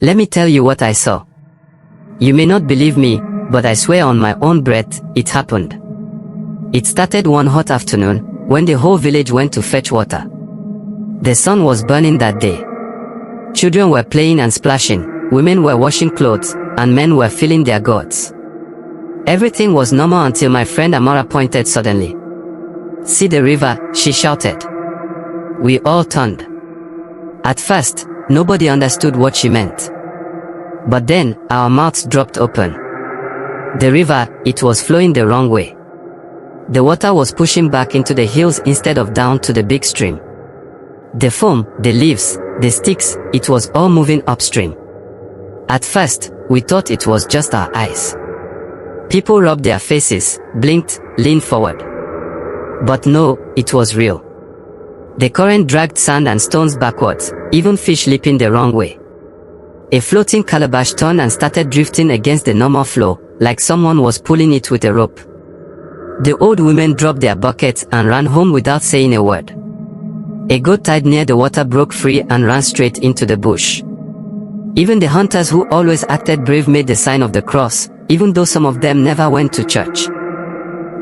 Let me tell you what I saw. You may not believe me, but I swear on my own breath, it happened. It started one hot afternoon, when the whole village went to fetch water. The sun was burning that day. Children were playing and splashing, women were washing clothes, and men were filling their gourds. Everything was normal until my friend Amara pointed suddenly. "See the river," she shouted. We all turned. At first, nobody understood what she meant. But then, our mouths dropped open. The river, it was flowing the wrong way. The water was pushing back into the hills instead of down to the big stream. The foam, the leaves, the sticks, it was all moving upstream. At first, we thought it was just our eyes. People rubbed their faces, blinked, leaned forward. But no, it was real. The current dragged sand and stones backwards, even fish leaping the wrong way. A floating calabash turned and started drifting against the normal flow, like someone was pulling it with a rope. The old women dropped their buckets and ran home without saying a word. A goat tied near the water broke free and ran straight into the bush. Even the hunters who always acted brave made the sign of the cross, even though some of them never went to church.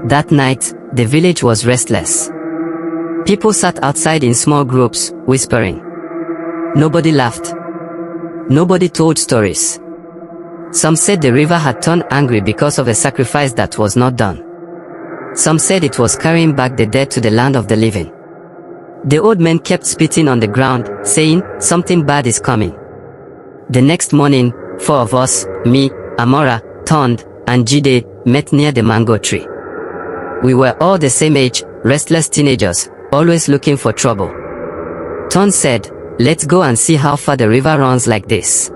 That night, the village was restless. People sat outside in small groups, whispering. Nobody laughed. Nobody told stories. Some said the river had turned angry because of a sacrifice that was not done. Some said it was carrying back the dead to the land of the living. The old men kept spitting on the ground, saying, "Something bad is coming." The next morning, 4 of us, me, Amora, Tond, and Jide, met near the mango tree. We were all the same age, restless teenagers, always looking for trouble. Tond said, "Let's go and see how far the river runs like this."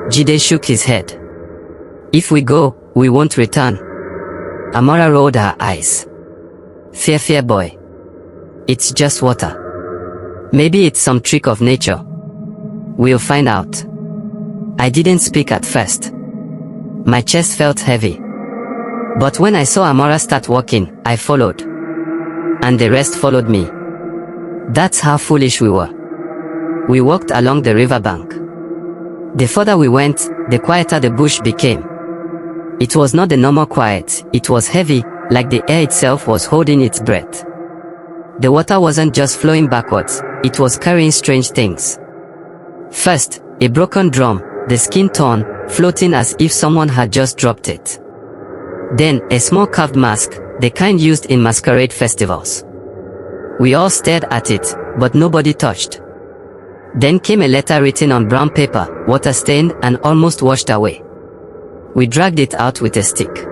Jide shook his head. "If we go, we won't return." Amora rolled her eyes. Fear boy. It's just water. Maybe it's some trick of nature. We'll find out. I didn't speak at first. My chest felt heavy. But when I saw Amora start walking, I followed. And the rest followed me. That's how foolish we were. We walked along the riverbank. The further we went, the quieter the bush became. It was not the normal quiet, it was heavy, like the air itself was holding its breath. The water wasn't just flowing backwards, it was carrying strange things. First, a broken drum, the skin torn, floating as if someone had just dropped it. Then, a small carved mask, the kind used in masquerade festivals. We all stared at it, but nobody touched. Then came a letter written on brown paper, water-stained and almost washed away. We dragged it out with a stick.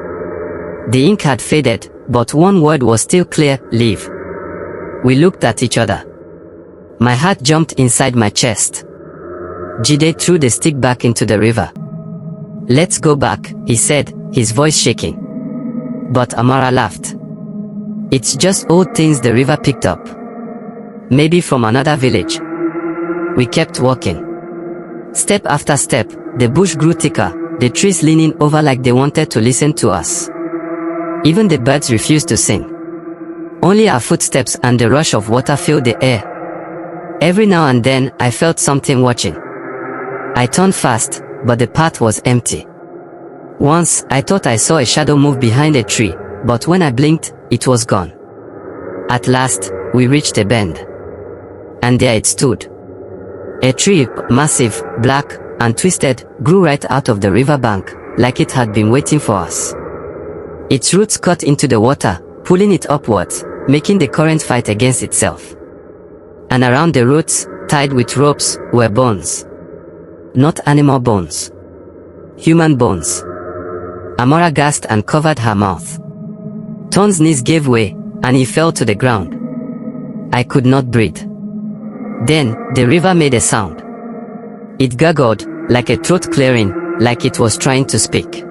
The ink had faded, but one word was still clear: leave. We looked at each other. My heart jumped inside my chest. Jide threw the stick back into the river. "Let's go back," he said, his voice shaking. But Amara laughed. "It's just old things the river picked up. Maybe from another village." We kept walking. Step after step, the bush grew thicker, the trees leaning over like they wanted to listen to us. Even the birds refused to sing. Only our footsteps and the rush of water filled the air. Every now and then, I felt something watching. I turned fast, but the path was empty. Once, I thought I saw a shadow move behind a tree, but when I blinked, it was gone. At last, we reached a bend. And there it stood. A tree, massive, black, and twisted, grew right out of the riverbank, like it had been waiting for us. Its roots cut into the water, pulling it upwards, making the current fight against itself. And around the roots, tied with ropes, were bones. Not animal bones. Human bones. Amora gasped and covered her mouth. Ton's knees gave way, and he fell to the ground. I could not breathe. Then, the river made a sound. It gurgled, like a throat clearing, like it was trying to speak.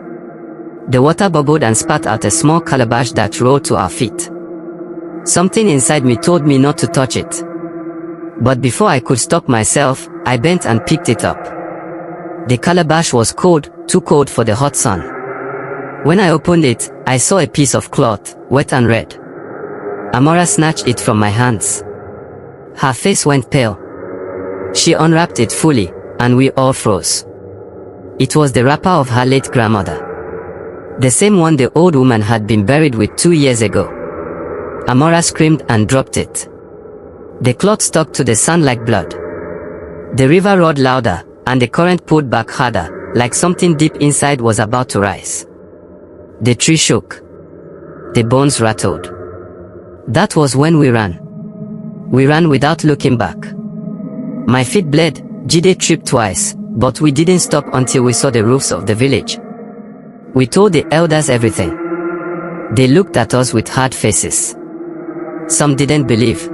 The water bubbled and spat out a small calabash that rolled to our feet. Something inside me told me not to touch it. But before I could stop myself, I bent and picked it up. The calabash was cold, too cold for the hot sun. When I opened it, I saw a piece of cloth, wet and red. Amora snatched it from my hands. Her face went pale. She unwrapped it fully, and we all froze. It was the wrapper of her late grandmother. The same one the old woman had been buried with 2 years ago. Amora screamed and dropped it. The cloth stuck to the sand like blood. The river roared louder, and the current pulled back harder, like something deep inside was about to rise. The tree shook. The bones rattled. That was when we ran. We ran without looking back. My feet bled. Jide tripped twice, but we didn't stop until we saw the roofs of the village. We told the elders everything. They looked at us with hard faces. Some didn't believe.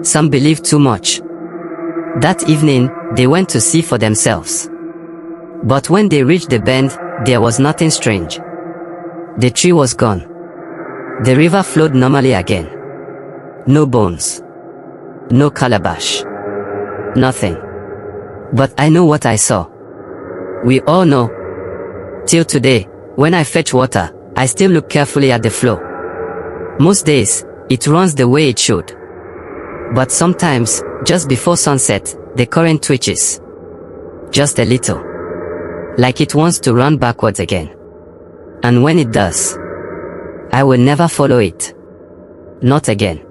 Some believed too much. That evening, they went to see for themselves. But when they reached the bend, there was nothing strange. The tree was gone. The river flowed normally again. No bones. No calabash. Nothing. But I know what I saw. We all know. Till today, when I fetch water, I still look carefully at the flow. Most days, it runs the way it should. But sometimes, just before sunset, the current twitches. Just a little. Like it wants to run backwards again. And when it does, I will never follow it. Not again.